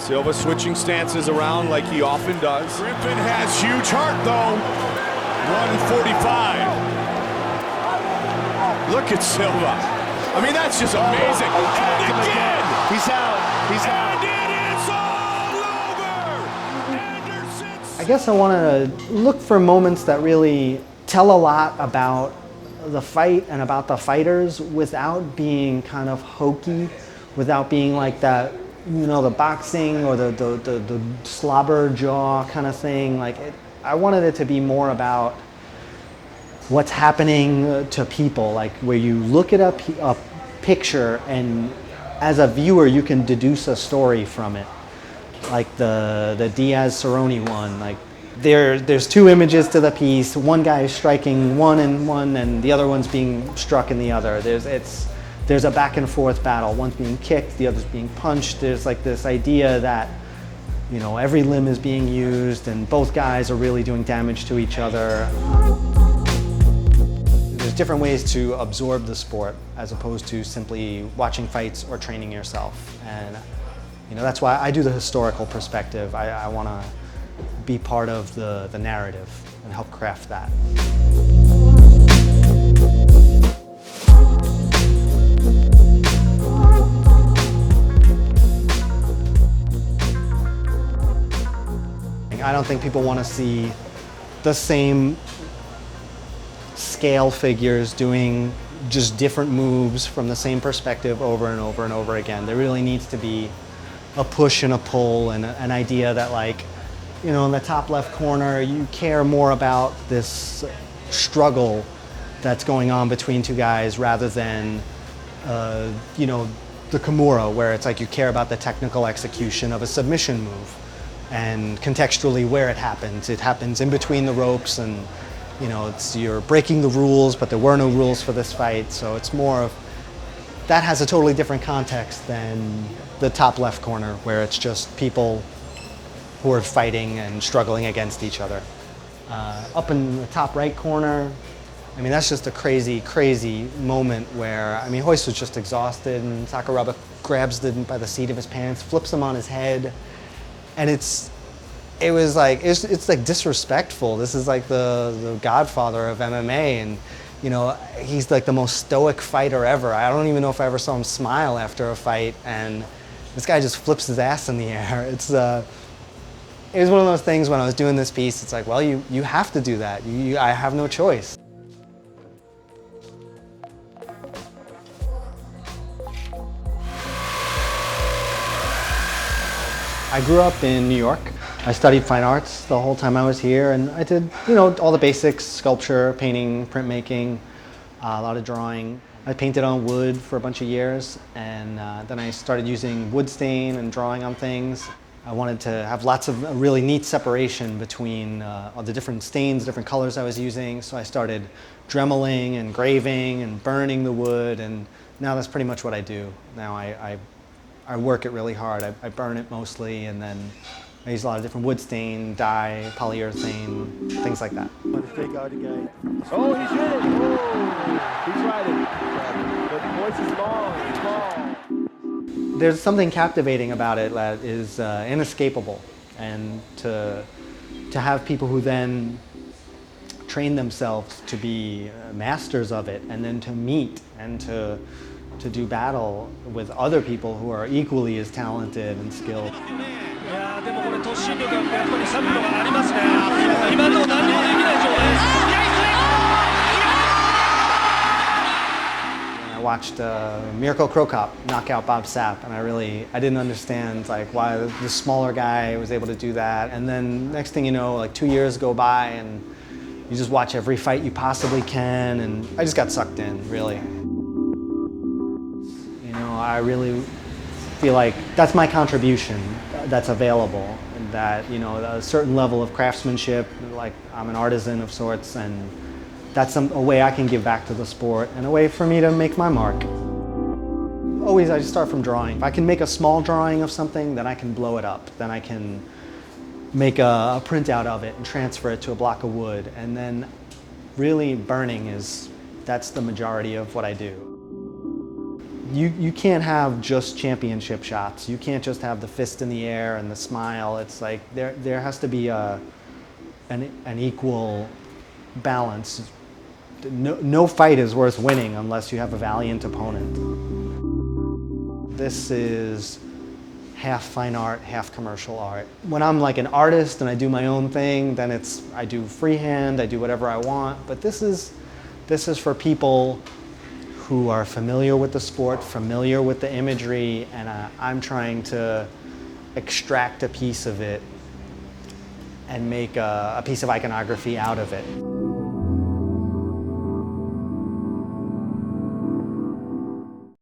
Silva switching stances around like he often does. Griffin has huge heart, though. 145. Look at Silva. I mean, that's just amazing. And again! He's out. He's out. And it is all over! Anderson. I guess I want to look for moments that really tell a lot about the fight and about the fighters without being kind of hokey, without being like that, you know, the boxing or the slobber jaw kind of thing. I wanted it to be more about what's happening to people, like where you look at a picture and as a viewer you can deduce a story from it. Like the Diaz-Cerrone one, like there's two images to the piece. One guy is striking one and the other one's being struck in the other. There's a back and forth battle. One's being kicked, the other's being punched. There's like this idea that, you know, every limb is being used and both guys are really doing damage to each other. There's different ways to absorb the sport as opposed to simply watching fights or training yourself. And, you know, that's why I do the historical perspective. I want to be part of the narrative and help craft that. I don't think people want to see the same scale figures doing just different moves from the same perspective over and over and over again. There really needs to be a push and a pull and an idea that, like, you know, in the top left corner, you care more about this struggle that's going on between two guys rather than, you know, the Kimura, where it's like you care about the technical execution of a submission move and contextually where it happens. It happens in between the ropes and, you know, you're breaking the rules, but there were no rules for this fight, so it's more of, that has a totally different context than the top left corner, where it's just people who are fighting and struggling against each other. Up in the top right corner, I mean, that's just a crazy, crazy moment where, I mean, Royce was just exhausted and Sakuraba grabs him by the seat of his pants, flips him on his head, and it's like disrespectful. This is like the godfather of MMA, and, you know, he's like the most stoic fighter ever. I don't even know if I ever saw him smile after a fight, and this guy just flips his ass in the air. It was one of those things when I was doing this piece, it's like, well, you have to do that. I have no choice. I grew up in New York. I studied fine arts the whole time I was here, and I did, you know, all the basics: sculpture, painting, printmaking, a lot of drawing. I painted on wood for a bunch of years, and then I started using wood stain and drawing on things. I wanted to have lots of really neat separation between all the different stains, different colors I was using, so I started dremeling and graving and burning the wood, and now that's pretty much what I do. Now I work it really hard. I burn it mostly, and then I use a lot of different wood stain, dye, polyurethane, things like that. Oh, he's hit it. Oh, he tried it. But the voice is long. It's long. There's something captivating about it that is inescapable, and to have people who then train themselves to be masters of it, and then to meet and to do battle with other people who are equally as talented and skilled. I watched Mirko Cro Cop knock out Bob Sapp, and I didn't understand like why the smaller guy was able to do that. And then next thing you know, like 2 years go by and you just watch every fight you possibly can, and I just got sucked in, really. You know, I really feel like that's my contribution that's available, and that, you know, a certain level of craftsmanship, like I'm an artisan of sorts, and that's a way I can give back to the sport and a way for me to make my mark. Always I just start from drawing. If I can make a small drawing of something, then I can blow it up. Then I can make a printout of it and transfer it to a block of wood. And then really burning that's the majority of what I do. you can't have just championship shots. You can't just have the fist in the air and the smile. It's like there has to be an equal balance. No fight is worth winning unless you have a valiant opponent. This is half fine art, half commercial art. When I'm like an artist and I do my own thing, then I do freehand, I do whatever I want. But this is for people who are familiar with the sport, familiar with the imagery, and I'm trying to extract a piece of it and make a piece of iconography out of it.